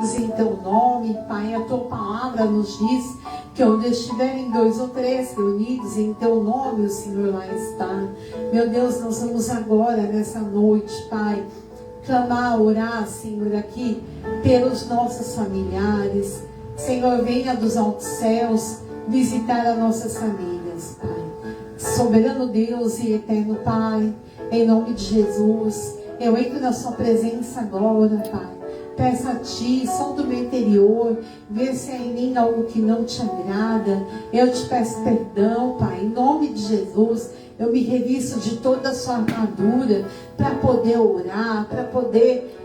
em teu nome, Pai. A tua palavra nos diz que onde estiverem 2 ou 3 reunidos em teu nome, o Senhor lá está. Meu Deus, nós vamos agora, nessa noite, Pai, clamar, orar, Senhor, aqui pelos nossos familiares. Senhor, venha dos altos céus visitar as nossas famílias, Pai. Soberano Deus e eterno Pai, em nome de Jesus, eu entro na sua presença agora, Pai. Peço a Ti, som do meu interior, vê se há em mim algo que não te agrada. Eu te peço perdão, Pai, em nome de Jesus. Eu me revisto de toda a sua armadura para poder orar, para poder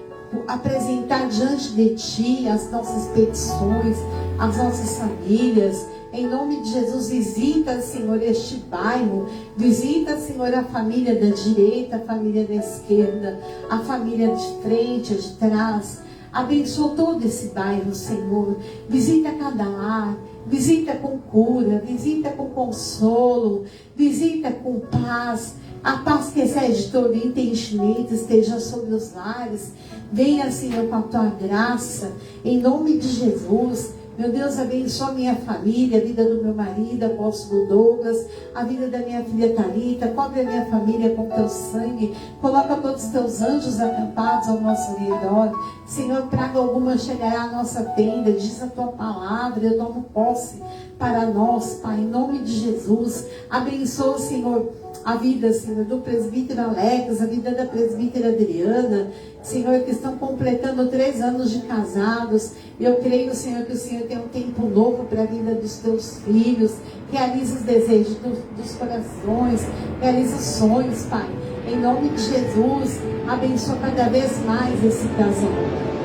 apresentar diante de Ti as nossas petições, as nossas famílias. Em nome de Jesus, visita, Senhor, este bairro. Visita, Senhor, a família da direita, a família da esquerda, a família de frente, de trás. Abençoa todo esse bairro, Senhor. Visita cada lar. Visita com cura. Visita com consolo. Visita com paz. A paz que excede todo entendimento esteja sobre os lares. Venha, Senhor, com a tua graça. Em nome de Jesus. Meu Deus, abençoa a minha família, a vida do meu marido, apóstolo Douglas, a vida da minha filha Thalita. Cobre a minha família com teu sangue. Coloca todos os teus anjos acampados ao nosso redor. Senhor, praga alguma chegará à nossa tenda. Diz a tua palavra, eu tomo posse para nós, Pai, em nome de Jesus. Abençoa, Senhor, a vida, Senhor, do presbítero Alex, a vida da presbítera Adriana, Senhor, que estão completando 3 anos de casados. Eu creio, Senhor, que o Senhor tem um tempo novo para a vida dos teus filhos. Realiza os desejos dos corações, realiza os sonhos, Pai. Em nome de Jesus, abençoa cada vez mais esse casal.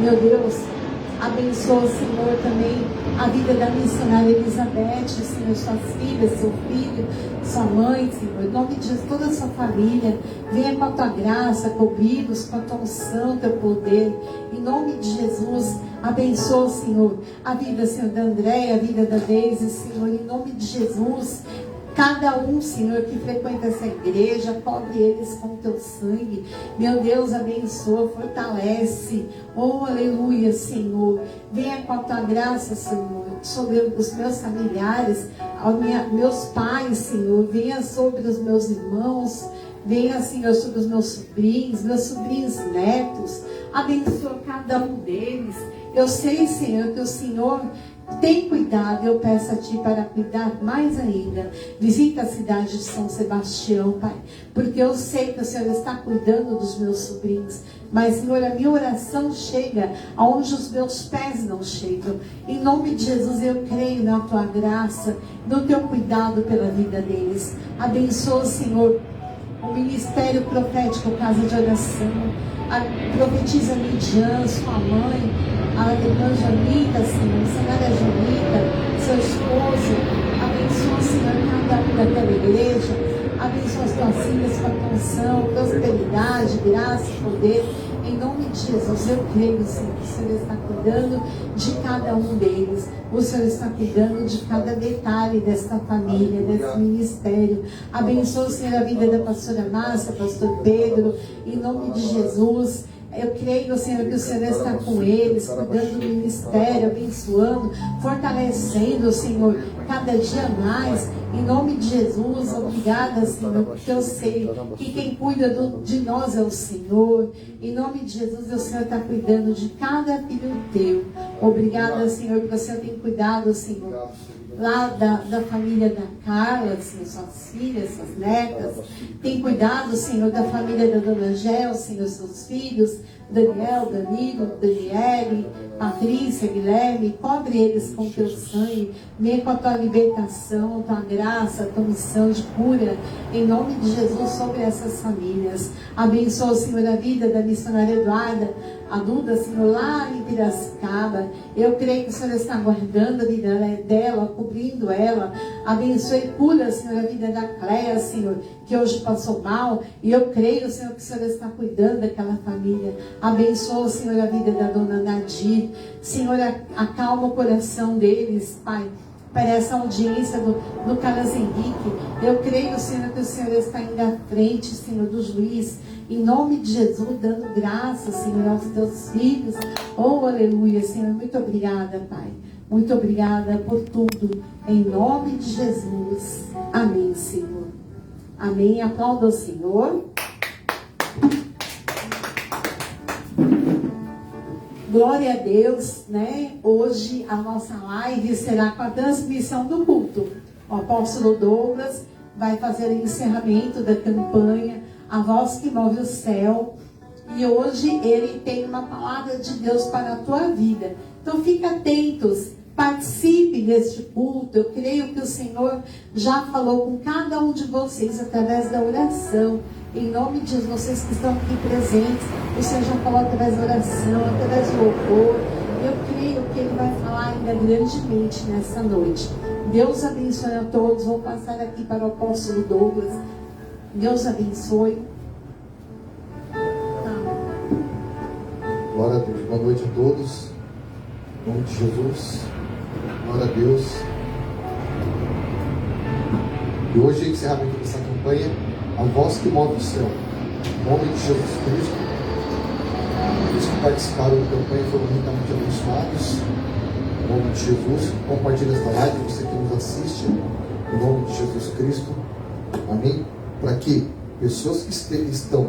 Meu Deus, abençoa, Senhor, também a vida da missionária Elizabeth, Senhor, suas filhas, seu filho, sua mãe, Senhor. Em nome de Jesus, toda a sua família, venha com a tua graça, cobri-los com a tua unção, teu poder. Em nome de Jesus, abençoa, Senhor, a vida, Senhor, da Andréia, a vida da Deise, Senhor. Em nome de Jesus, cada um, Senhor, que frequenta essa igreja, cobre eles com o teu sangue. Meu Deus, abençoa, fortalece. Oh, aleluia, Senhor. Venha com a tua graça, Senhor, sobre os meus familiares, meus pais, Senhor. Venha sobre os meus irmãos. Venha, Senhor, sobre os meus sobrinhos netos. Abençoa cada um deles. Eu sei, Senhor, que o Senhor tem cuidado. Eu peço a Ti para cuidar mais ainda. Visita a cidade de São Sebastião, Pai, porque eu sei que o Senhor está cuidando dos meus sobrinhos. Mas, Senhor, a minha oração chega aonde os meus pés não chegam. Em nome de Jesus, eu creio na Tua graça, no Teu cuidado pela vida deles. Abençoa, Senhor, o ministério profético, casa de oração. Profetiza Lidiane, sua mãe, a irmã Janita, Senhor, missionária Janita, seu esposo. Abençoa, Senhor, cada um daquela igreja. Abençoa as tuas filhas com a unção, prosperidade, graça, poder. Em nome de Jesus, eu creio, Senhor, que o Senhor está cuidando de cada um deles. O Senhor está cuidando de cada detalhe desta família, desse ministério. Abençoa, Senhor, a vida da pastora Márcia, pastor Pedro. Em nome de Jesus, eu creio, Senhor, que o Senhor está com eles, cuidando do ministério, abençoando, fortalecendo, Senhor, cada dia mais. Em nome de Jesus, obrigada, Senhor, porque eu sei que quem cuida de nós é o Senhor. Em nome de Jesus, o Senhor está cuidando de cada filho teu. Obrigada, Senhor, porque o Senhor tem cuidado, Senhor, lá da família da Carla, Senhor, suas filhas, suas netas. Tem cuidado, Senhor, da família da Dona Angel, Senhor, seus filhos, Daniel, Danilo, Daniele, Patrícia, Guilherme. Cobre eles com teu sangue. Venha com a tua libertação, tua graça, tua missão de cura, em nome de Jesus, sobre essas famílias. Abençoa, Senhor, a vida da missionária Eduarda, a Duda, Senhor, lá em Piracicaba. Eu creio que o Senhor está guardando a vida dela, cobrindo ela. Abençoa e cura, Senhor, a vida da Cléia, Senhor, que hoje passou mal. E eu creio, Senhor, que o Senhor está cuidando daquela família. Abençoa, Senhor, a vida da dona Nadir. Senhor, acalma o coração deles, Pai, para essa audiência do Carlos Henrique. Eu creio, Senhor, que o Senhor está indo à frente, Senhor, do juiz Em nome de Jesus, dando graças, Senhor, aos teus filhos. Oh, aleluia, Senhor. Muito obrigada, Pai. Muito obrigada por tudo. Em nome de Jesus. Amém, Senhor. Amém. Aplauda o Senhor. Glória a Deus, né? Hoje a nossa live será com a transmissão do culto. O apóstolo Douglas vai fazer o encerramento da campanha A Voz que Move o Céu. E hoje ele tem uma palavra de Deus para a tua vida. Então fique atentos, participe deste culto. Eu creio que o Senhor já falou com cada um de vocês através da oração. Em nome de Jesus, vocês que estão aqui presentes, o Senhor já falou através da oração, através do louvor. Eu creio que Ele vai falar ainda grandemente nessa noite. Deus abençoe a todos. Vou passar aqui para o apóstolo Douglas. Deus abençoe. Glória a Deus. Boa noite a todos. Em nome de Jesus. Glória a Deus. E hoje é o encerramento dessa campanha, A Voz que Move o Céu. Em nome de Jesus Cristo. Os que participaram da campanha foram ricamente abençoados. Em nome de Jesus. Compartilhe esta live, você que nos assiste. Em nome de Jesus Cristo. Amém. Para que pessoas que estão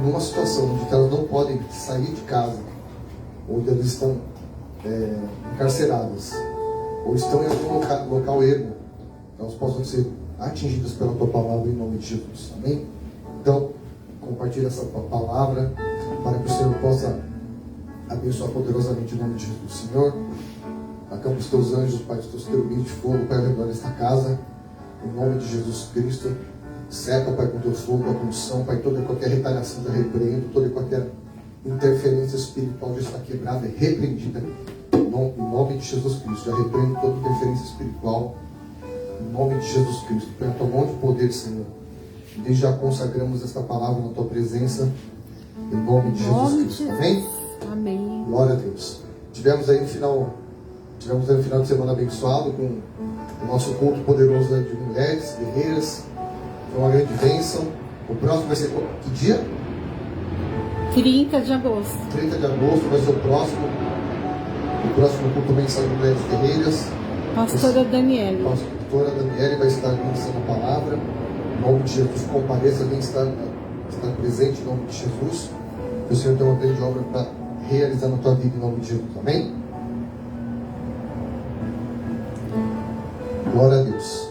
numa situação onde elas não podem sair de casa, onde elas estão encarceradas, ou estão em algum local ermo, elas possam ser atingidas pela tua palavra em nome de Jesus. Amém? Então, compartilhe essa palavra para que o Senhor possa abençoar poderosamente em nome de Jesus. Senhor, acampa os teus anjos, Pai, os teus querubins de fogo para ao redor desta casa, em nome de Jesus Cristo. Seca, Pai, com teu fogo, a unção, Pai, toda e qualquer retaliação já repreendo, toda e qualquer interferência espiritual já está quebrada e repreendida. Em nome de Jesus Cristo, já repreendo toda interferência espiritual. Em nome de Jesus Cristo, pela tua mão de poder, Senhor. Desde já consagramos esta palavra na tua presença. Em nome de Jesus Cristo. Amém? Amém. Glória a Deus. Tivemos aí no final de semana abençoado com o nosso culto poderoso de mulheres, guerreiras. Foi uma grande bênção. O próximo vai ser que dia? 30 de agosto. 30 de agosto vai ser o próximo. O próximo culto mensal de mulheres guerreiras. Pastora Daniele. Pastora Daniele vai estar ministrando a palavra. Em nome de Jesus, compareça, vem estar presente em nome de Jesus. Que o Senhor tem uma grande obra para realizar na tua vida em nome de Jesus. Amém? Glória a Deus.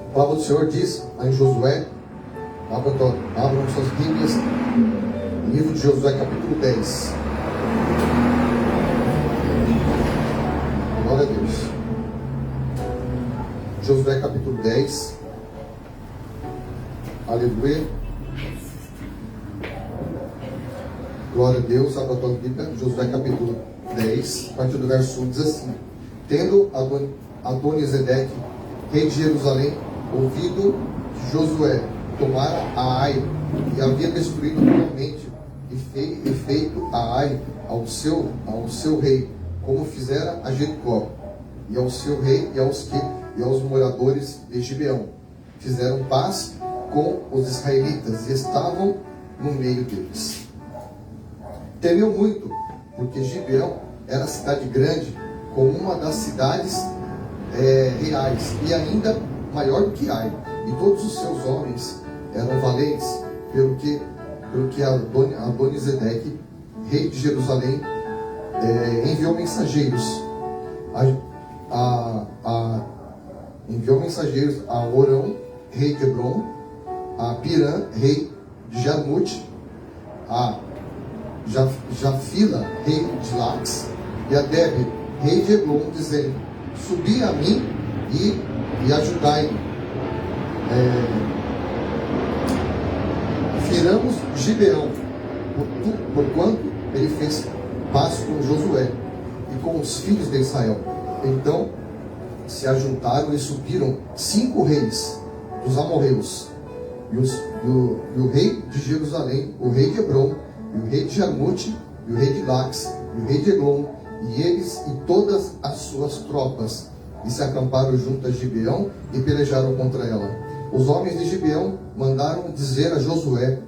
A palavra do Senhor diz lá em Josué, abram suas Bíblias, livro de Josué, capítulo 10. Glória a Deus. Josué, capítulo 10. Aleluia. Glória a Deus. Abra a tua Bíblia, Josué, capítulo 10, a partir do verso 1, diz assim: Tendo Adonisedeque, rei de Jerusalém, ouvido que Josué tomara a Ai e havia destruído totalmente e feito a Ai ao seu rei, como fizera a Jericó, e ao seu rei e aos moradores de Gibeão, fizeram paz com os israelitas e estavam no meio deles. Temeu muito, porque Gibeão era cidade grande, como uma das cidades reais, e ainda maior do que Ai, e todos os seus homens eram valentes, pelo que Adonisedeque, rei de Jerusalém, enviou mensageiros a Orão, rei de Hebron, a Pirã, rei de Jarmute, a Jafila, rei de Lax, e a Debe, rei de Eglon, dizendo: subi a mim e ajudai-me. Firamos Gibeão, porquanto ele fez paz com Josué e com os filhos de Israel. Então se ajuntaram e subiram 5 reis dos amorreus, e o rei de Jerusalém, o rei de Hebron, e o rei de Jarmute, e o rei de Lax, e o rei de Eglon, e eles e todas as suas tropas, e se acamparam junto a Gibeão e pelejaram contra ela. Os homens de Gibeão mandaram dizer a Josué,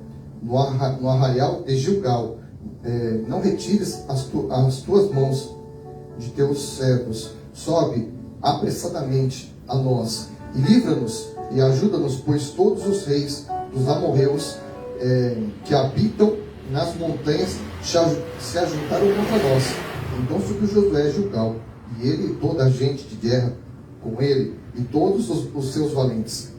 no arraial de Gilgal: não retires as tuas mãos de teus servos, sobe apressadamente a nós, e livra-nos e ajuda-nos, pois todos os reis dos amorreus que habitam nas montanhas se ajuntaram contra nós. Então subiu Josué a Gilgal, e ele e toda a gente de guerra com ele, e todos os seus valentes.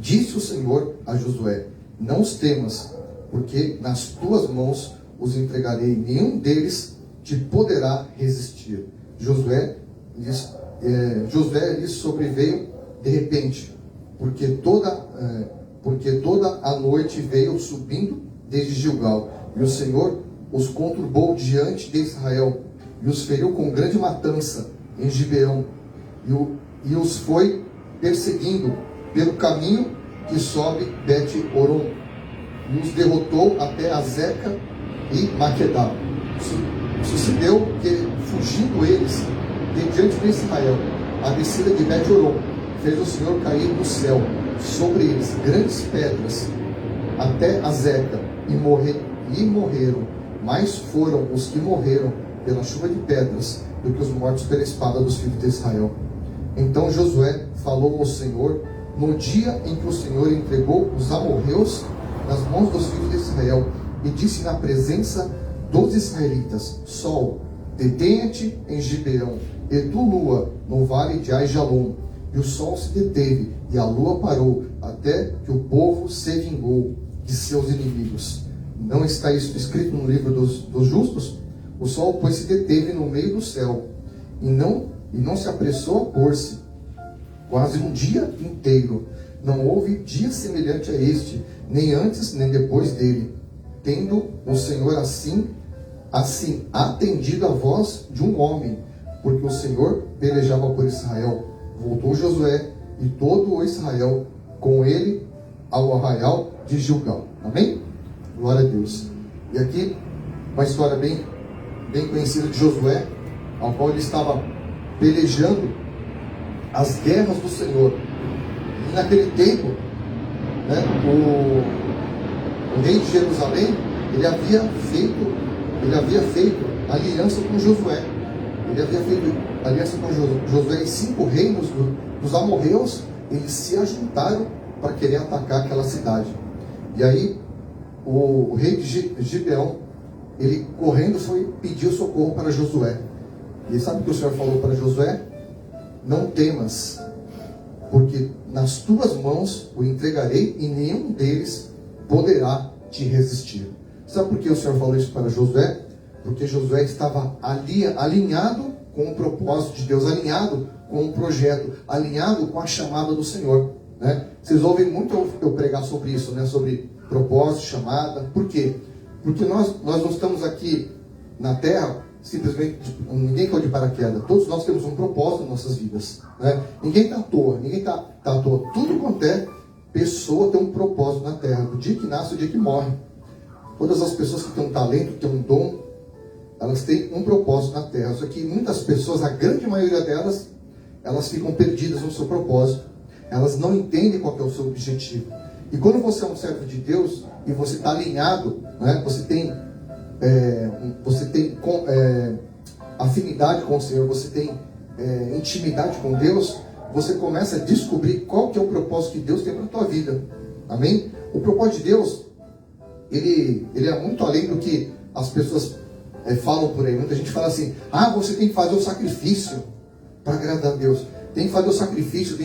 Disse o Senhor a Josué: não os temas, porque nas tuas mãos os entregarei, nenhum deles te poderá resistir. Josué lhes sobreveio de repente, porque toda a noite veio subindo desde Gilgal, e o Senhor os conturbou diante de Israel, e os feriu com grande matança em Gibeão, e os foi perseguindo pelo caminho que sobe Bet-Horon, e os derrotou até Azeca e Maquedá. Sucedeu que, fugindo eles de diante de Israel, a descida de Bet-Horon, fez o Senhor cair do céu sobre eles grandes pedras até Azeca, e morreram. Mais foram os que morreram pela chuva de pedras do que os mortos pela espada dos filhos de Israel. Então Josué falou ao Senhor no dia em que o Senhor entregou os amorreus nas mãos dos filhos de Israel, e disse na presença dos israelitas: Sol, detenha-te em Gibeão, e tu, lua, no vale de Aijalon. E o sol se deteve, e a lua parou, até que o povo se vingou de seus inimigos. Não está isso escrito no livro dos justos? O sol, pois, se deteve no meio do céu, e não se apressou a pôr-se, quase um dia inteiro. Não houve dia semelhante a este, nem antes nem depois dele, tendo o Senhor assim atendido a voz de um homem, porque o Senhor pelejava por Israel. Voltou Josué e todo o Israel com ele ao arraial de Gilgal. Amém? Glória a Deus. E aqui uma história bem conhecida de Josué, ao qual ele estava pelejando as guerras do Senhor. E naquele tempo, né, o rei de Jerusalém, ele havia feito aliança com Josué. Ele havia feito aliança com Josué, e 5 reinos dos amorreus, eles se ajuntaram para querer atacar aquela cidade. E aí o rei de Gibeão, ele correndo foi pedir socorro para Josué. E sabe o que o Senhor falou para Josué? Não temas, porque nas tuas mãos o entregarei, e nenhum deles poderá te resistir. Sabe por que o Senhor falou isso para Josué? Porque Josué estava alinhado com o propósito de Deus, alinhado com o projeto, alinhado com a chamada do Senhor, né? Vocês ouvem muito eu pregar sobre isso, né? Sobre propósito, chamada. Por quê? Porque nós não estamos aqui na terra simplesmente, ninguém caiu de paraquedas. Todos nós temos um propósito em nossas vidas, né? Ninguém está à toa, à toa. Tudo quanto é pessoa tem um propósito na terra, do dia que nasce ao dia que morre. Todas as pessoas que têm um talento, que têm um dom, elas têm um propósito na terra. Só que muitas pessoas, a grande maioria delas, elas ficam perdidas no seu propósito. Elas não entendem qual que é o seu objetivo. E quando você é um servo de Deus e você está alinhado, né, você tem afinidade com o Senhor, você tem intimidade com Deus, você começa a descobrir qual que é o propósito que Deus tem para a tua vida. Amém? O propósito de Deus, ele é muito além do que as pessoas falam por aí. Muita gente fala assim: você tem que fazer o sacrifício para agradar a Deus. Tem que fazer o sacrifício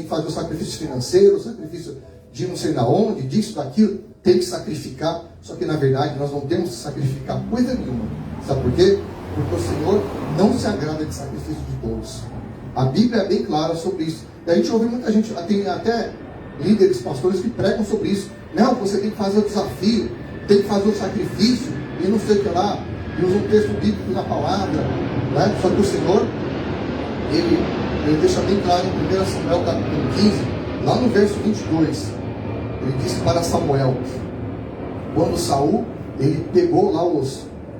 financeiro, o sacrifício de não sei na onde, disso, daquilo. Tem que sacrificar. Só que na verdade nós não temos que sacrificar coisa nenhuma. Sabe por quê? Porque o Senhor não se agrada de sacrifício de todos. A Bíblia é bem clara sobre isso. E a gente ouve muita gente, tem até líderes, pastores que pregam sobre isso. Não, você tem que fazer o desafio, tem que fazer o sacrifício, e não sei o que lá, e usa um texto bíblico na palavra, né? Só que o Senhor, ele deixa bem claro em 1 Samuel capítulo 15, lá no verso 22, ele disse para Samuel, quando Saul, ele pegou lá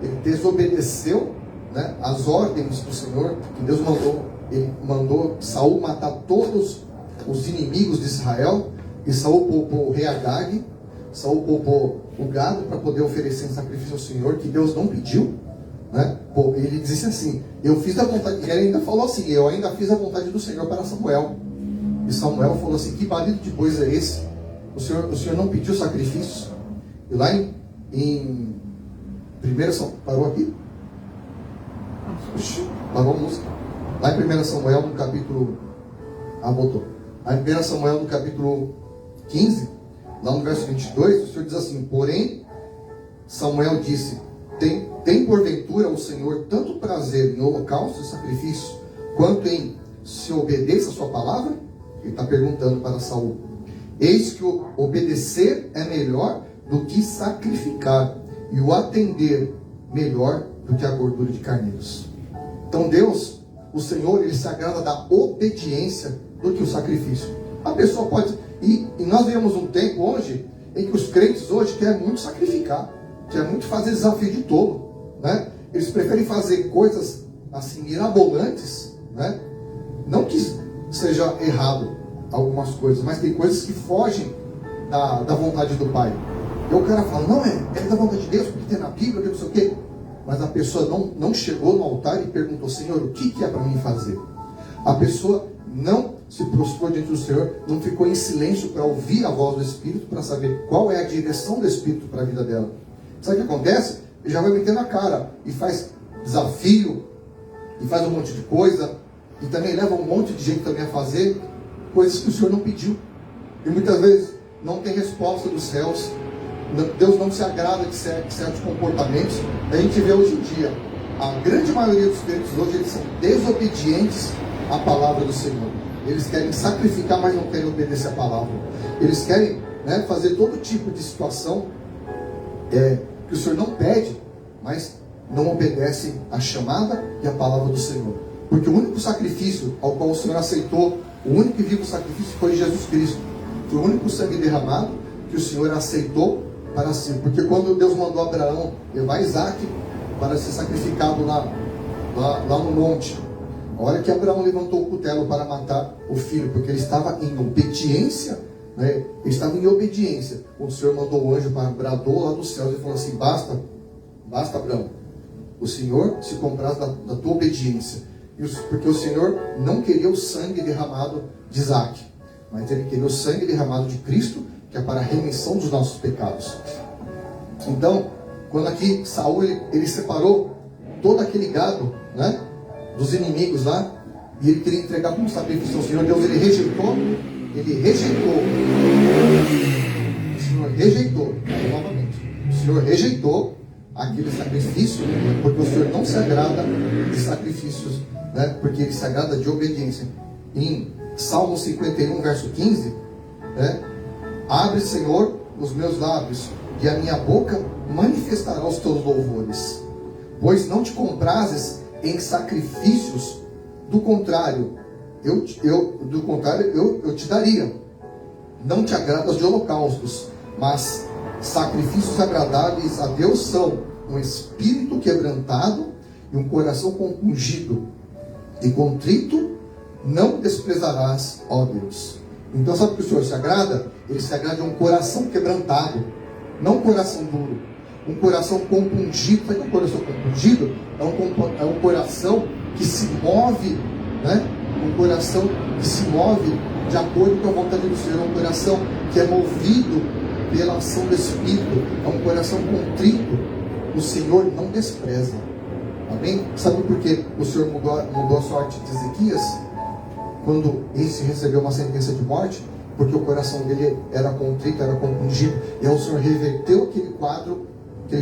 ele desobedeceu, né, as ordens do Senhor, que Deus mandou, ele mandou Saul matar todos os inimigos de Israel, E Saul poupou o rei Agag, Saul poupou o gado para poder oferecer um sacrifício ao Senhor que Deus não pediu, né? Ele disse assim, eu fiz a vontade, ele ainda falou assim, eu ainda fiz a vontade do Senhor para Samuel. E Samuel falou assim, que marido de bois é esse? O Senhor não pediu sacrifícios? E lá em 1 Samuel, parou aqui? Parou a música. Lá em 1 Samuel no capítulo, voltou. Lá em 1 Samuel no capítulo 15, lá no verso 22, o Senhor diz assim, porém, Samuel disse, tem porventura o Senhor tanto prazer em holocausto e sacrifício, quanto em se obedeça a sua palavra? Ele está perguntando para Saul. Eis que o obedecer é melhor do que sacrificar, e o atender melhor do que a gordura de carneiros. Então Deus, o Senhor, Ele se agrada da obediência do que o sacrifício. A pessoa pode... E nós vivemos um tempo hoje em que os crentes hoje querem muito sacrificar, querem muito fazer desafio de tolo, né? Eles preferem fazer coisas assim mirabolantes, né? Não que seja errado algumas coisas, mas tem coisas que fogem da vontade do Pai. E o cara fala, não, é da vontade de Deus, porque tem na Bíblia, não sei o quê. Mas a pessoa não chegou no altar e perguntou, Senhor, o que é para mim fazer? A pessoa não se prostrou diante do Senhor, não ficou em silêncio para ouvir a voz do Espírito, para saber qual é a direção do Espírito para a vida dela. Sabe o que acontece? Ele já vai metendo a cara e faz desafio, e faz um monte de coisa, e também leva um monte de gente também a fazer coisas que o Senhor não pediu. E muitas vezes não tem resposta dos céus. Deus não se agrada de certos comportamentos. A gente vê hoje em dia, a grande maioria dos crentes hoje, eles são desobedientes à palavra do Senhor. Eles querem sacrificar, mas não querem obedecer a palavra. Eles querem, né, fazer todo tipo de situação que o Senhor não pede, mas não obedecem à chamada e à palavra do Senhor. Porque o único sacrifício ao qual o Senhor aceitou, o único e vivo sacrifício foi Jesus Cristo. Foi o único sangue derramado que o Senhor aceitou para si. Porque quando Deus mandou Abraão levar Isaac para ser sacrificado lá no monte, a hora que Abraão levantou o cutelo para matar o filho, porque ele estava em obediência, né? Ele estava em obediência. O Senhor mandou o anjo para bradou lá dos céus e falou assim, basta Abraão, o Senhor se compraz da tua obediência. Porque o Senhor não queria o sangue derramado de Isaac, mas Ele queria o sangue derramado de Cristo, que é para a remissão dos nossos pecados. Então, quando aqui Saul ele separou todo aquele gado, né, dos inimigos lá, e ele queria entregar como sacrifício ao Senhor, Deus ele rejeitou, o Senhor rejeitou, novamente, o Senhor rejeitou aquele sacrifício, porque o Senhor não se agrada de sacrifícios, né, porque Ele se agrada de obediência. Em Salmo 51, verso 15, né, abre, Senhor, os meus lábios, e a minha boca manifestará os teus louvores. Pois não te comprases em sacrifícios, do contrário, eu te daria. Não te agradas de holocaustos, mas sacrifícios agradáveis a Deus são um espírito quebrantado e um coração compungido e contrito, não desprezarás, ó Deus. Então sabe o que o Senhor se agrada? Ele se agrada de um coração quebrantado, não um coração duro, um coração compungido. Sabe o que é um coração compungido? É um coração que se move, né? Um coração que se move de acordo com a vontade do Senhor, é um coração que é movido pela ação do Espírito, é um coração contrito. O Senhor não despreza. Amém? Sabe por que o Senhor mudou a sorte de Ezequias quando esse recebeu uma sentença de morte? Porque o coração dele era contrito, era compungido, e aí o Senhor reverteu aquele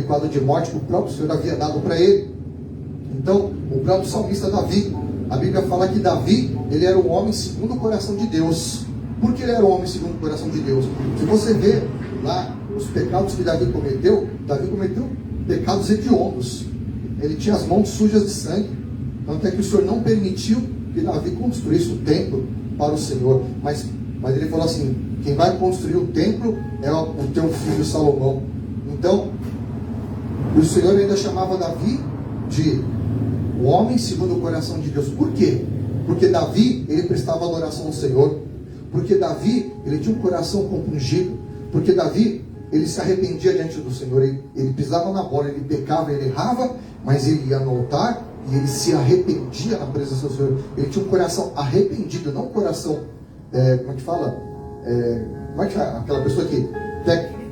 quadro de morte que o próprio Senhor havia dado para ele. Então, o próprio salmista Davi, a Bíblia fala que Davi, ele era um homem segundo o coração de Deus. Por que ele era um homem segundo o coração de Deus? Se você vê lá os pecados que Davi cometeu pecados hediondos. Ele tinha as mãos sujas de sangue. Tanto é que o Senhor não permitiu que Davi construísse o templo para o Senhor. Mas ele falou assim, quem vai construir o templo é o teu filho Salomão. Então, o Senhor ainda chamava Davi de o homem segundo o coração de Deus. Por quê? Porque Davi, ele prestava adoração ao Senhor. Porque Davi, ele tinha um coração compungido. Porque Davi, ele se arrependia diante do Senhor. Ele pisava na bola, ele pecava, ele errava, mas ele ia no altar e ele se arrependia na presença do Senhor. Ele tinha um coração arrependido, não um coração, como é que fala? Como é que é aquela pessoa que...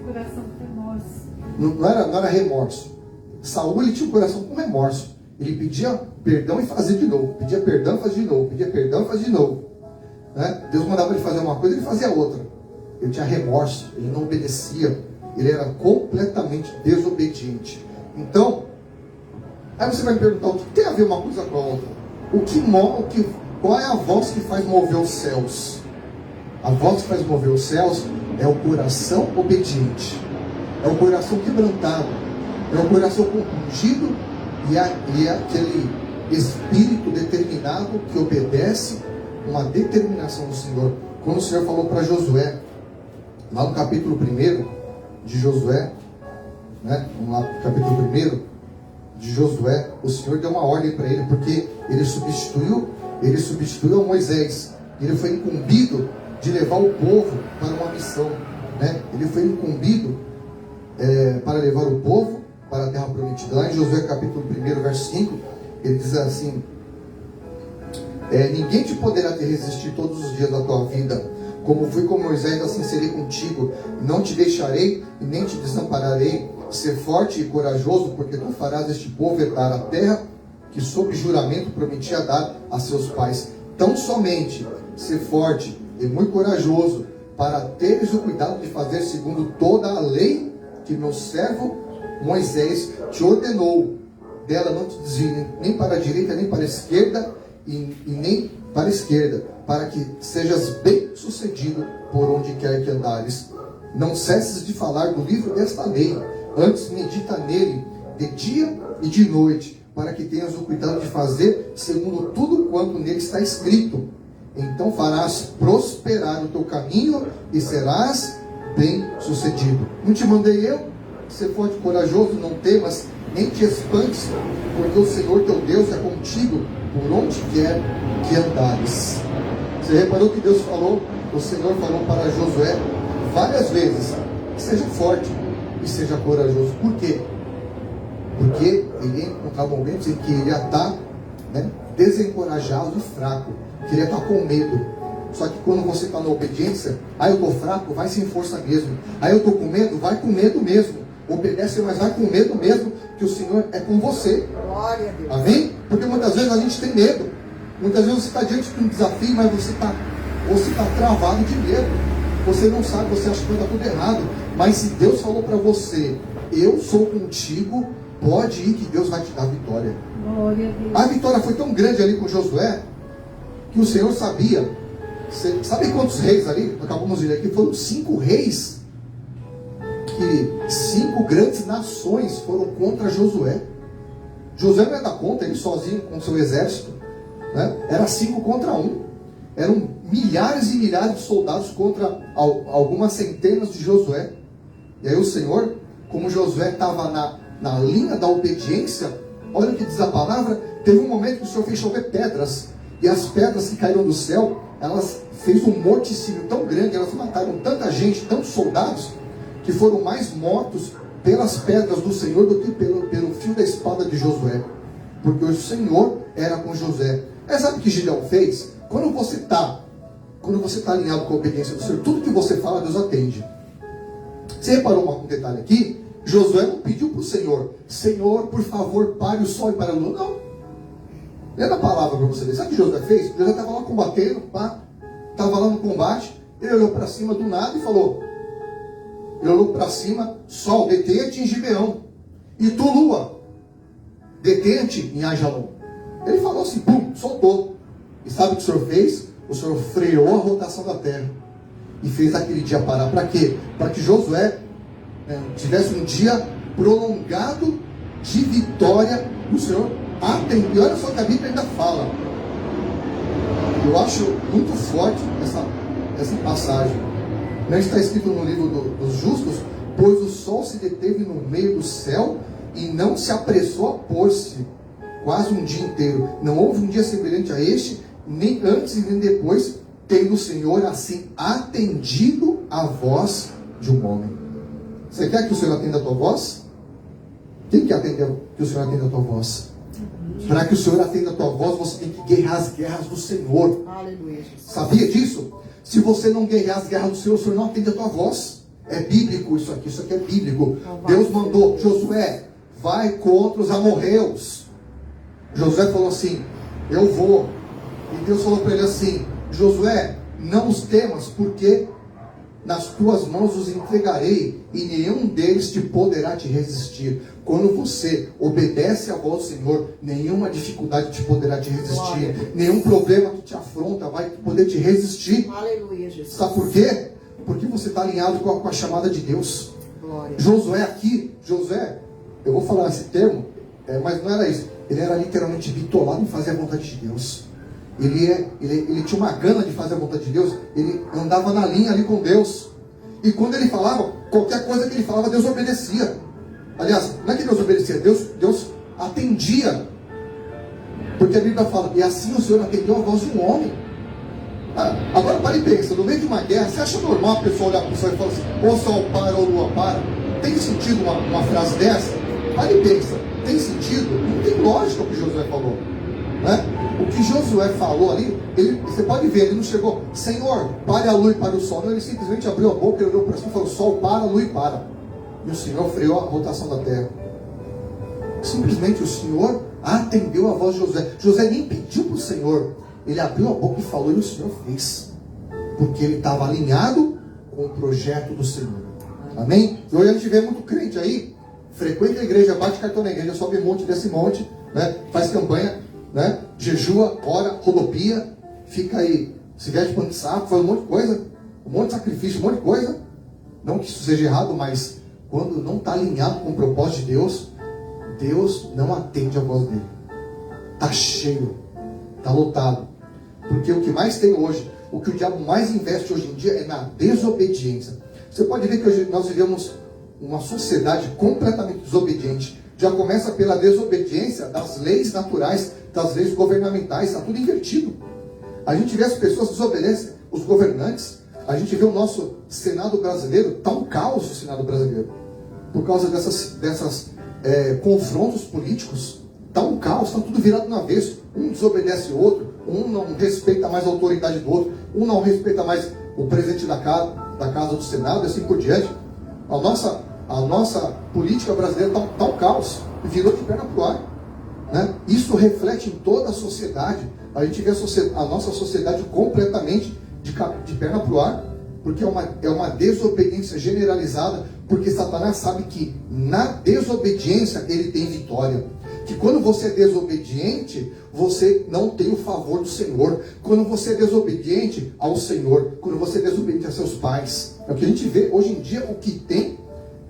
Coração remorso. Não era remorso. Saul, ele tinha um coração com remorso. Ele pedia perdão e fazia de novo. Pedia perdão e fazia de novo. Pedia perdão e fazia de novo. Né? Deus mandava ele fazer uma coisa, ele fazia outra. Ele tinha remorso, ele não obedecia. Ele era completamente desobediente. Então, aí você vai me perguntar, o que tem a ver uma coisa com a outra? Qual é a voz que faz mover os céus? A voz que faz mover os céus é o coração obediente. É o coração quebrantado. É o coração compungido e é aquele espírito determinado que obedece uma determinação do Senhor. Quando o Senhor falou para Josué, lá no capítulo 1 de Josué, né? Vamos lá, capítulo 1 de Josué, o Senhor deu uma ordem para ele, porque ele substituiu a Moisés. Ele foi incumbido de levar o povo para uma missão, né? Ele foi incumbido para levar o povo para a terra prometida. Lá em Josué capítulo 1, verso 5, ele diz assim: ninguém te poderá te resistir todos os dias da tua vida. Como fui com Moisés, assim serei contigo. Não te deixarei e nem te desampararei. Ser forte e corajoso, porque tu farás este povo herdar a terra que sob juramento prometia dar a seus pais. Tão somente ser forte e muito corajoso, para teres o cuidado de fazer segundo toda a lei que meu servo Moisés te ordenou. Dela não te desvie nem para a direita, nem para a esquerda, e nem para a esquerda, para que sejas bem sucedido por onde quer que andares. Não cesses de falar do livro desta lei, antes medita nele de dia e de noite, para que tenhas o cuidado de fazer segundo tudo quanto nele está escrito. Então farás prosperar o teu caminho e serás bem sucedido. Não te mandei eu? Ser forte e corajoso, não temas, nem te espantes, porque o Senhor teu Deus é contigo por onde quer que andares. Você reparou que Deus falou, o Senhor falou para Josué várias vezes: seja forte e seja corajoso. Por quê? Porque ele ia encontrar momentos em que ele ia estar desencorajado e fraco, que ele ia estar com medo. Só que quando você está na obediência, eu estou fraco, vai sem força mesmo. Eu estou com medo, vai com medo mesmo. Obedece, mas vai com medo mesmo, que o Senhor é com você. Glória a Deus. Amém? Porque muitas vezes a gente tem medo. Muitas vezes você está diante de um desafio, mas você está travado de medo. Você não sabe, você acha que vai dar tudo errado. Mas se Deus falou para você: eu sou contigo, pode ir que Deus vai te dar a vitória. Glória a Deus. A vitória foi tão grande ali com Josué, que o Senhor sabia. Sabe quantos reis ali? Acabamos de ler aqui, foram 5 reis. Que 5 grandes nações foram contra Josué. Josué não ia dar conta, ele sozinho com seu exército, né? Era 5 contra 1. Eram milhares e milhares de soldados contra algumas centenas de Josué. E aí o Senhor, como Josué estava na linha da obediência, olha o que diz a palavra, teve um momento que o Senhor fez chover pedras, e as pedras que caíram do céu, elas fez um morticínio tão grande, elas mataram tanta gente, tantos soldados, que foram mais mortos pelas pedras do Senhor do que pelo fio da espada de Josué. Porque o Senhor era com Josué. Sabe o que Gideão fez? Quando você está alinhado com a obediência do Senhor, tudo que você fala, Deus atende. Você reparou um detalhe aqui? Josué não pediu para o Senhor: Senhor, por favor, pare o sol e pare a lua. Não. Lê a palavra para você ver. Sabe o que Josué fez? Josué estava lá combatendo, estava lá no combate. Ele olhou para cima do nada e falou: ele olhou para cima, sol, detente em Gibeão. E tu, lua, detente em Ajalon. Ele falou assim, pum, soltou. E sabe o que o Senhor fez? O Senhor freou a rotação da terra. E fez aquele dia parar. Para quê? Para que Josué tivesse um dia prolongado de vitória. O Senhor atendeu. E olha só que a Bíblia ainda fala. Eu acho muito forte essa passagem. Não está escrito no livro dos justos: pois o sol se deteve no meio do céu e não se apressou a pôr-se, quase um dia inteiro. Não houve um dia semelhante a este, nem antes e nem depois, tendo o Senhor assim atendido a voz de um homem. Você quer que o Senhor atenda a tua voz? Quem quer que o Senhor atenda a tua voz? Para que o Senhor atenda a tua voz, você tem que guerrear as guerras do Senhor. Aleluia, Jesus. Sabia disso? Se você não guerrear as guerras do Senhor, o Senhor não atende a tua voz. É bíblico isso aqui é bíblico. Deus mandou, Josué, vai contra os amorreus. Josué falou assim, eu vou. E Deus falou para ele assim, Josué, não os temas, porque nas tuas mãos os entregarei, e nenhum deles te poderá te resistir. Quando você obedece à voz do Senhor, nenhuma dificuldade te poderá te resistir. Nenhum problema que te afronta vai poder te resistir. Aleluia, Jesus. Sabe por quê? Porque você está alinhado com a chamada de Deus. Glória. Josué, eu vou falar esse termo, mas não era isso. Ele era literalmente bitolado em fazer a vontade de Deus. Ele tinha uma gana de fazer a vontade de Deus. Ele andava na linha ali com Deus. E quando ele falava, qualquer coisa que ele falava, Deus obedecia. Aliás, não é que Deus obedecia, Deus atendia. Porque a Bíblia fala, e assim o Senhor atendeu a voz de um homem. Agora para e pensa, no meio de uma guerra, você acha normal a pessoa olhar para o céu e falar assim, ou sol para ou lua para? Tem sentido uma frase dessa? Para e pensa, tem sentido? Não tem lógica o que Josué falou, né? O que Josué falou ali, você pode ver, ele não chegou, Senhor, pare a lua e para o sol. Não, ele simplesmente abriu a boca, ele olhou para cima e falou, sol para, lua e para. E o Senhor freou a rotação da terra. Simplesmente o Senhor atendeu a voz de Josué. Josué nem pediu para o Senhor, ele abriu a boca e falou, e o Senhor fez. Porque ele estava alinhado com o projeto do Senhor. Amém? E hoje a gente vê muito crente aí, frequenta a igreja, bate cartão na igreja, sobe monte, desce monte, né? Faz campanha, né? Jejua, ora, rodopia, fica aí, se veste pano de saco, faz um monte de coisa, um monte de sacrifício, um monte de coisa. Não que isso seja errado, mas quando não está alinhado com o propósito de Deus, Deus não atende a voz dele. Está cheio, está lotado. Porque o que mais tem hoje, o que o diabo mais investe hoje em dia é na desobediência. Você pode ver que hoje nós vivemos uma sociedade completamente desobediente. Já começa pela desobediência das leis naturais, das leis governamentais, está tudo invertido. A gente vê as pessoas desobedecem, os governantes. A gente vê o nosso Senado brasileiro, está um caos o Senado brasileiro. Por causa dessas confrontos políticos, está um caos, está tudo virado no avesso. Um desobedece o outro, um não respeita mais a autoridade do outro, um não respeita mais o presidente da casa do Senado, e assim por diante. A nossa política brasileira está um caos, virou de perna para o ar. Né? Isso reflete em toda a sociedade. A gente vê a nossa sociedade completamente de perna para o ar, porque é uma desobediência generalizada, porque Satanás sabe que na desobediência ele tem vitória. Que quando você é desobediente, você não tem o favor do Senhor. Quando você é desobediente ao Senhor, quando você é desobediente a seus pais. É o que a gente vê hoje em dia, o que tem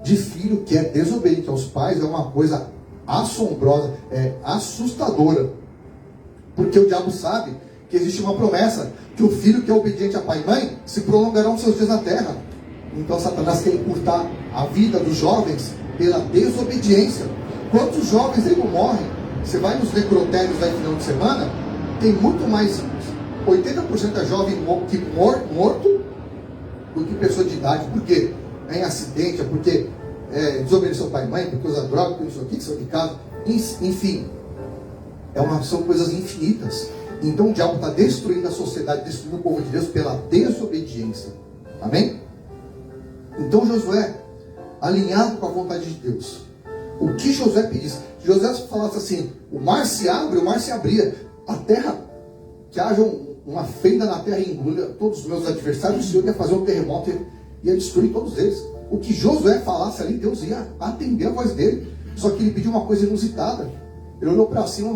de filho que é desobediente aos pais é uma coisa assombrosa, é assustadora. Porque o diabo sabe que existe uma promessa, que o filho que é obediente a pai e mãe se prolongarão os seus dias na terra. Então Satanás quer encurtar a vida dos jovens pela desobediência. Quantos jovens aí não morrem? Você vai nos necrotérios aí no final de semana, tem muito mais, 80% é jovem que morto do que pessoa de idade. Por quê? É em acidente, é porque desobedeceu pai e mãe, porque usa droga, porque não sei o que, saiu de casa. Enfim, são coisas infinitas. Então o diabo está destruindo a sociedade, destruindo o povo de Deus pela desobediência. Amém? Então Josué, alinhado com a vontade de Deus, o que Josué pedisse, se Josué falasse assim, o mar se abre, o mar se abria, a terra, que haja uma fenda na terra e engula todos os meus adversários, o Senhor ia fazer um terremoto e ia destruir todos eles. O que Josué falasse ali, Deus ia atender a voz dele. Só que ele pediu uma coisa inusitada. Ele olhou para cima,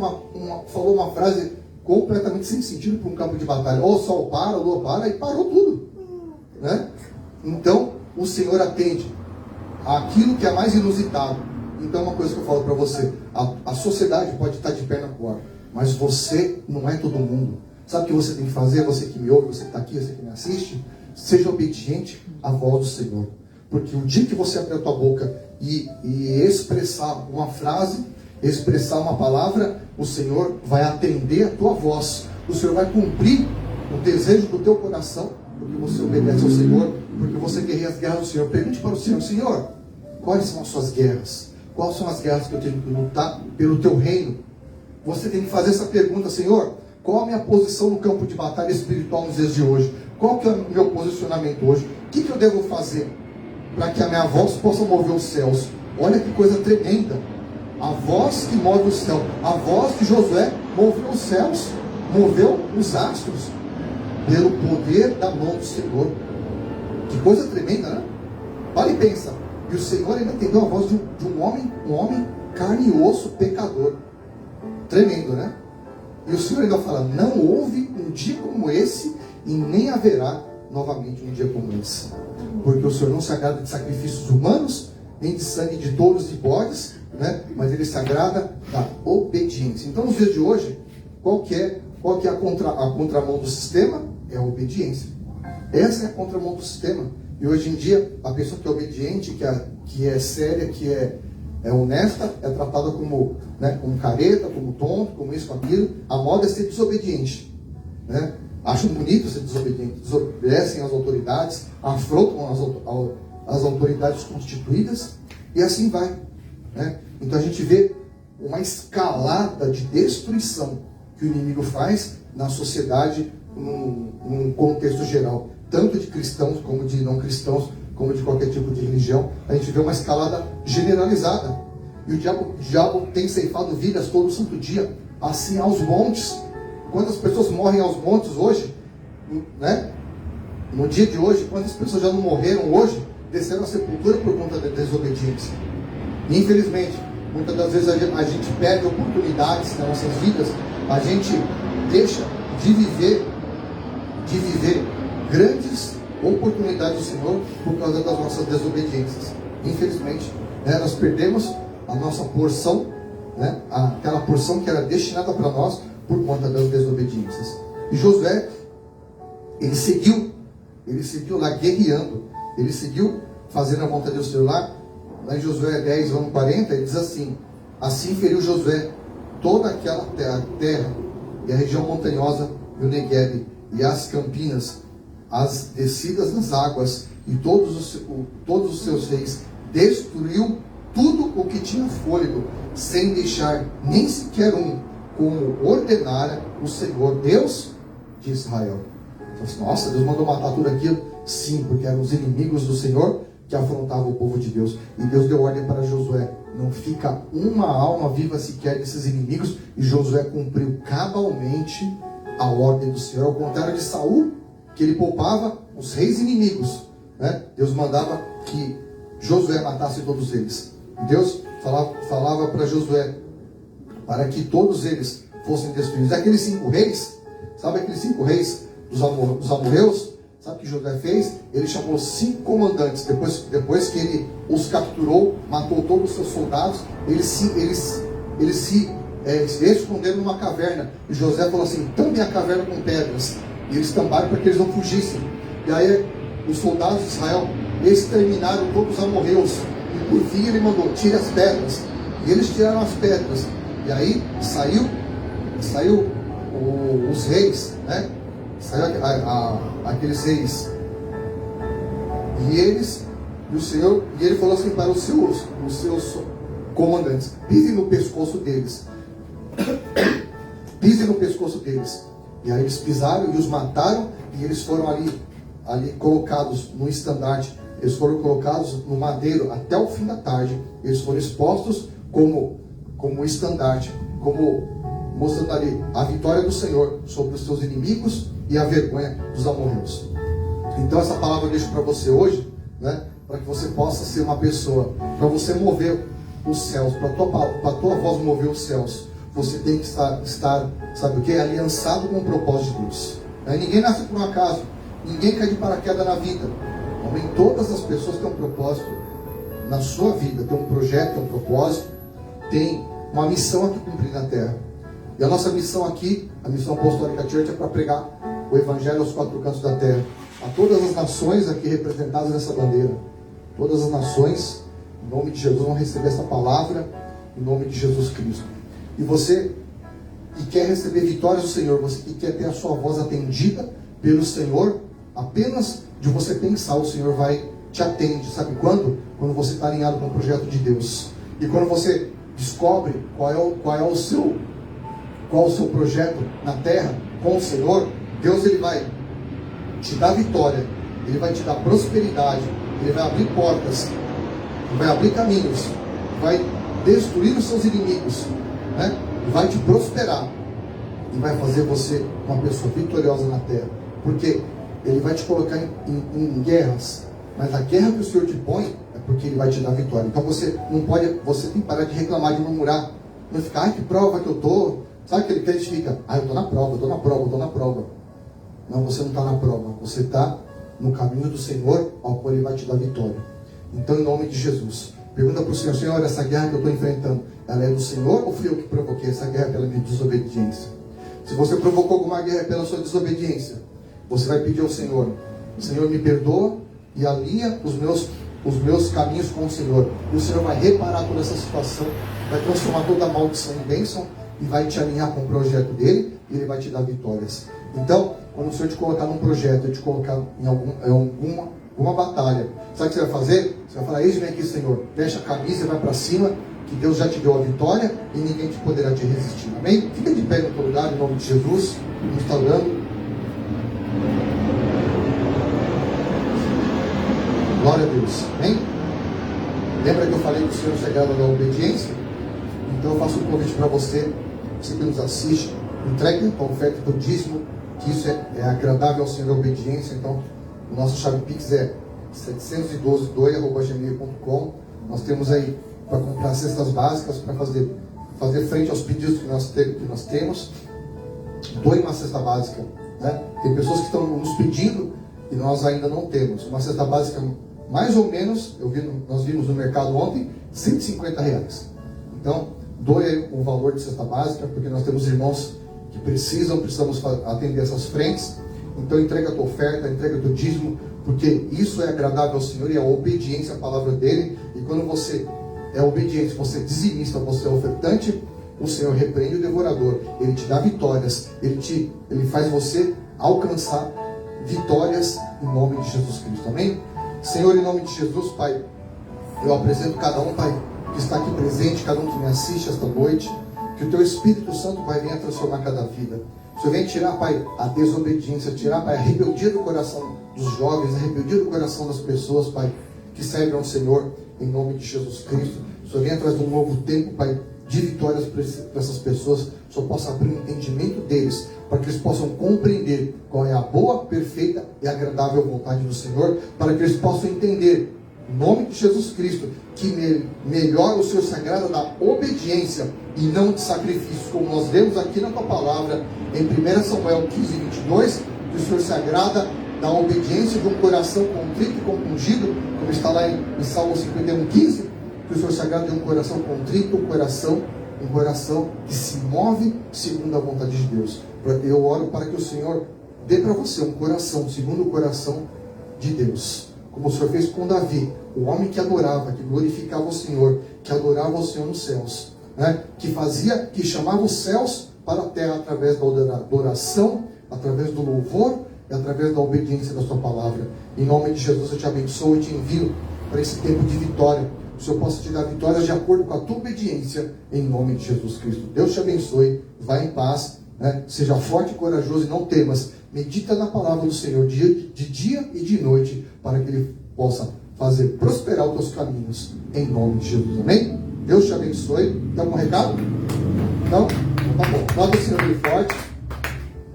falou uma frase completamente sem sentido para um campo de batalha. Ou o sol para, ou a lua para, e parou tudo. Né? Então, o Senhor atende aquilo que é mais inusitado. Então, uma coisa que eu falo para você, a sociedade pode estar de perna pro ar, mas você não é todo mundo. Sabe o que você tem que fazer? Você que me ouve, você que está aqui, você que me assiste, seja obediente à voz do Senhor. Porque o dia que você abrir a tua boca e expressar uma frase, expressar uma palavra, o Senhor vai atender a tua voz. O Senhor vai cumprir o desejo do teu coração, porque você obedece ao Senhor, porque você guerreia as guerras do Senhor. Pergunte para o Senhor: Senhor, quais são as suas guerras? Quais são as guerras que eu tenho que lutar pelo teu reino? Você tem que fazer essa pergunta: Senhor, qual a minha posição no campo de batalha espiritual nos dias de hoje? Qual que é o meu posicionamento hoje? O que eu devo fazer para que a minha voz possa mover os céus? Olha que coisa tremenda. A voz que move o céu. A voz de Josué moveu os céus, moveu os astros, pelo poder da mão do Senhor. Que coisa tremenda, né? Para e pensa. E o Senhor ainda entendeu a voz de um homem carne e osso, pecador. Tremendo, né? E o Senhor ainda fala: não houve um dia como esse, e nem haverá novamente um dia como esse. Porque o Senhor não se agrada de sacrifícios humanos, nem de sangue de touros e bodes, né? Mas Ele se agrada da obediência. Então, nos dias de hoje, qual que é a contramão do sistema? É a obediência. Essa é a contramão do sistema. E hoje em dia, a pessoa que é obediente, que é séria, que é honesta, é tratada como, né, como careta, como tonto, como isso, como aquilo. A moda é ser desobediente, né? Acham bonito ser desobediente, desobedecem às autoridades, afrontam as autoridades constituídas, e assim vai, né? Então a gente vê uma escalada de destruição que o inimigo faz na sociedade, num contexto geral, tanto de cristãos como de não cristãos, como de qualquer tipo de religião. A gente vê uma escalada generalizada, e o diabo tem ceifado vidas todo santo dia, assim aos montes. Quantas pessoas morrem aos montes hoje, né? No dia de hoje, quantas pessoas já não morreram hoje, desceram à sepultura por conta da desobediência? E, infelizmente, muitas das vezes a gente perde oportunidades nas nossas vidas, a gente deixa de viver grandes oportunidades do Senhor por causa das nossas desobediências. Infelizmente, né, nós perdemos a nossa porção, né, aquela porção que era destinada para nós, por conta das desobediências. E Josué, ele seguiu lá guerreando, ele seguiu fazendo a vontade do Senhor. Lá em Josué 10, 40, ele diz assim: assim feriu Josué toda aquela terra, e a região montanhosa, e o Neguebe, e as campinas, as descidas das águas, e todos os seus reis, destruiu tudo o que tinha fôlego, sem deixar nem sequer um, como ordenara o Senhor, Deus de Israel. Então, nossa, Deus mandou matar tudo aquilo? Sim, porque eram os inimigos do Senhor que afrontavam o povo de Deus. E Deus deu ordem para Josué: não fica uma alma viva sequer desses inimigos. E Josué cumpriu cabalmente a ordem do Senhor. Ao contrário de Saul, que ele poupava os reis inimigos, né? Deus mandava que Josué matasse todos eles. E Deus falava para Josué para que todos eles fossem destruídos. Aqueles 5 reis, sabe aqueles 5 reis dos amorreus? Sabe o que Josué fez? Ele chamou 5 comandantes. Depois que ele os capturou, matou todos os seus soldados, eles se esconderam numa caverna. E Josué falou assim: tampe a caverna com pedras. E eles tamparam para que eles não fugissem. E aí os soldados de Israel exterminaram todos os amorreus. E por fim ele mandou: tire as pedras. E eles tiraram as pedras. E aí saiu os reis, né? Saiu aqueles reis. E ele falou assim para os seus comandantes: pisem no pescoço deles. Pisem no pescoço deles. E aí eles pisaram e os mataram. E eles foram ali colocados no estandarte. Eles foram colocados no madeiro até o fim da tarde. Eles foram expostos como estandarte, como mostrando ali a vitória do Senhor sobre os seus inimigos e a vergonha dos amorreus. Então essa palavra eu deixo para você hoje, né, para que você possa ser uma pessoa, para você mover os céus, para a tua voz mover os céus, você tem que estar, sabe o que? Aliançado com o propósito de Deus. Ninguém nasce por um acaso, ninguém cai de paraquedas na vida. Amém? Todas as pessoas têm um propósito na sua vida, tem um projeto, tem um propósito, tem uma missão a cumprir na terra. E a nossa missão aqui, a missão apostólica Church, é para pregar o Evangelho aos 4 cantos da terra, a todas as nações aqui representadas nessa bandeira. Todas as nações, em nome de Jesus, vão receber essa palavra, em nome de Jesus Cristo. E você que quer receber vitórias do Senhor, você que quer ter a sua voz atendida pelo Senhor, apenas de você pensar, o Senhor vai te atende. Sabe quando? Quando você está alinhado com o projeto de Deus. E quando você descobre qual é o seu projeto na terra com o Senhor, Deus ele vai te dar vitória, Ele vai te dar prosperidade, Ele vai abrir portas, Ele vai abrir caminhos, vai destruir os seus inimigos, né? Vai te prosperar e vai fazer você uma pessoa vitoriosa na terra, porque Ele vai te colocar em guerras, mas a guerra que o Senhor te põe é porque Ele vai te dar vitória. Então você não pode, você tem que parar de reclamar, de murmurar, não ficar, ai que prova que eu tô, sabe aquele que a gente fica, eu tô na prova, eu tô na prova, eu tô na prova. Não, você não está na prova, você está no caminho do Senhor, ao qual Ele vai te dar vitória. Então, em nome de Jesus, pergunta para o Senhor, Senhor, essa guerra que eu estou enfrentando, ela é do Senhor ou fui eu que provoquei essa guerra pela minha desobediência? Se você provocou alguma guerra pela sua desobediência, você vai pedir ao Senhor, Senhor, me perdoa e alinha os meus caminhos com o Senhor. E o Senhor vai reparar toda essa situação, vai transformar toda a maldição em bênção e vai te alinhar com o projeto dele e Ele vai te dar vitórias. Então, quando o Senhor te colocar num projeto, te colocar em alguma batalha, sabe o que você vai fazer? Você vai falar, eis-me aqui, Senhor, fecha a camisa e vai para cima, que Deus já te deu a vitória e ninguém te poderá te resistir. Amém? Fica de pé no teu lugar, em nome de Jesus. Vamos estar orando. Glória a Deus. Amém? Lembra que eu falei que o Senhor é sagrado da obediência? Então eu faço um convite para você que nos assiste, entregue a tua oferta do dízimo, que isso é agradável ao Senhor, a obediência. Então, o nosso chave Pix é 712.gmail.com. Nós temos aí para comprar cestas básicas, para fazer frente aos pedidos que nós temos. Doe uma cesta básica, né? Tem pessoas que estão nos pedindo e nós ainda não temos. Uma cesta básica, mais ou menos, nós vimos no mercado ontem, R$150. Então, doe o valor de cesta básica, porque nós temos irmãos que precisamos atender essas frentes. Então entrega a tua oferta, entrega o teu dízimo, porque isso é agradável ao Senhor e a obediência à palavra dele. E quando você é obediente, você é dizimista, você é ofertante, o Senhor repreende o devorador, Ele te dá vitórias, Ele faz você alcançar vitórias em nome de Jesus Cristo. Amém? Senhor, em nome de Jesus, Pai, eu apresento cada um, Pai, que está aqui presente, cada um que me assiste esta noite, que o Teu Espírito Santo, Pai, venha transformar cada vida. O Senhor vem tirar, Pai, a desobediência, tirar, Pai, a rebeldia do coração dos jovens, a rebeldia do coração das pessoas, Pai, que servem ao Senhor, em nome de Jesus Cristo. O Senhor venha trazer um novo tempo, Pai, de vitórias para essas pessoas. O Senhor possa abrir o entendimento deles, para que eles possam compreender qual é a boa, perfeita e agradável vontade do Senhor, para que eles possam entender, em nome de Jesus Cristo, que melhor o Senhor se agrada da obediência e não de sacrifícios, como nós vemos aqui na Tua Palavra, em 1 Samuel 15:22, que o Senhor se agrada da obediência de um coração contrito e compungido, como está lá em Salmo 51:15, que o Senhor se agrada de um coração contrito, um coração que se move segundo a vontade de Deus. Eu oro para que o Senhor dê para você um coração segundo o coração de Deus, como o Senhor fez com Davi, o homem que adorava, que glorificava o Senhor, que adorava o Senhor nos céus, né? Que chamava os céus para a terra através da adoração, através do louvor e através da obediência da Sua palavra. Em nome de Jesus eu te abençoo e te envio para esse tempo de vitória. O Senhor possa te dar vitórias de acordo com a tua obediência, em nome de Jesus Cristo. Deus te abençoe, vá em paz, né? Seja forte e corajoso e não temas. Medita na palavra do Senhor de dia e de noite, para que Ele possa fazer prosperar os teus caminhos, em nome de Jesus. Amém? Deus te abençoe. Tem algum recado? Não? Então tá bom. Nós o Senhor bem forte.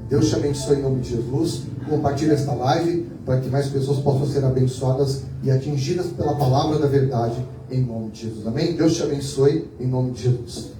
Deus te abençoe em nome de Jesus. Compartilhe esta live para que mais pessoas possam ser abençoadas e atingidas pela palavra da verdade, em nome de Jesus. Amém? Deus te abençoe em nome de Jesus.